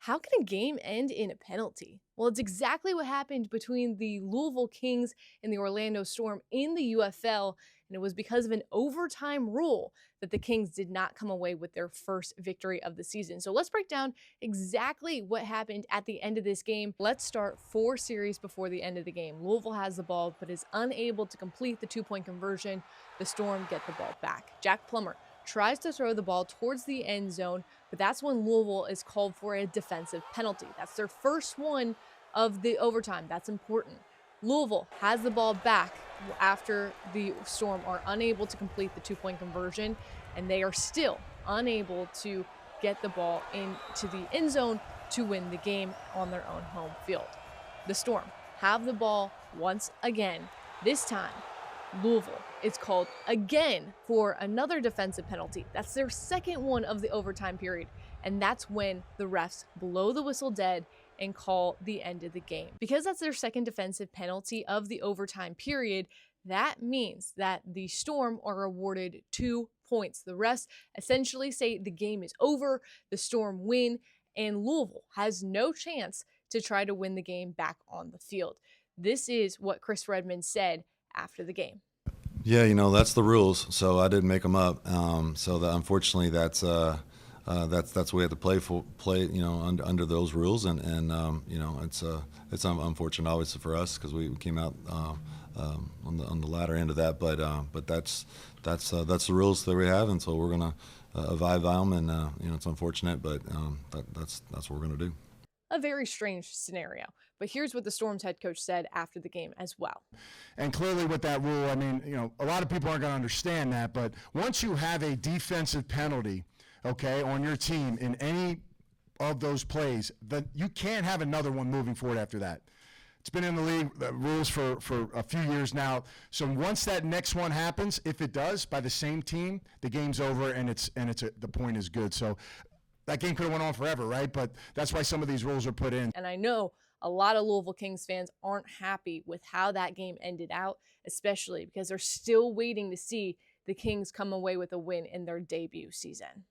How can a game end in a penalty? Well, it's exactly what happened between the Louisville Kings and the Orlando Storm in the UFL, and it was because of an overtime rule that the Kings did not come away with their first victory of the season. So let's break down exactly what happened at the end of this game. Let's start 4 series before the end of the game. Louisville has the ball, but is unable to complete the two-point conversion. The Storm get the ball back. Jack Plummer tries to throw the ball towards the end zone, but that's when Louisville is called for a defensive penalty. That's their first one of the overtime. That's important. Louisville has the ball back after the Storm are unable to complete the two-point conversion, and they are still unable to get the ball into the end zone to win the game on their own home field. The Storm have the ball once again. This time, Louisville is called again for another defensive penalty. That's their second one of the overtime period. And that's when the refs blow the whistle dead and call the end of the game. Because that's their second defensive penalty of the overtime period, that means that the Storm are awarded 2 points. The refs essentially say the game is over, the Storm win, and Louisville has no chance to try to win the game back on the field. This is what Chris Redmond said after the game. Yeah, that's the rules, so I didn't make them up. Unfortunately, that's the way we have to play. Under those rules, and it's unfortunate obviously for us because we came out on the latter end of that. But that's the rules that we have, and so we're gonna abide by them. And it's unfortunate, but that's what we're gonna do. A very strange scenario. But here's what the Storm's head coach said after the game as well. And clearly with that rule, a lot of people aren't going to understand that, but once you have a defensive penalty, okay, on your team in any of those plays, then you can't have another one moving forward after that. It's been in the league rules for a few years now. So once that next one happens, if it does, by the same team, the game's over and the point is good. So that game could have went on forever, right? But that's why some of these rules are put in. And I know a lot of Louisville Kings fans aren't happy with how that game ended out, especially because they're still waiting to see the Kings come away with a win in their debut season.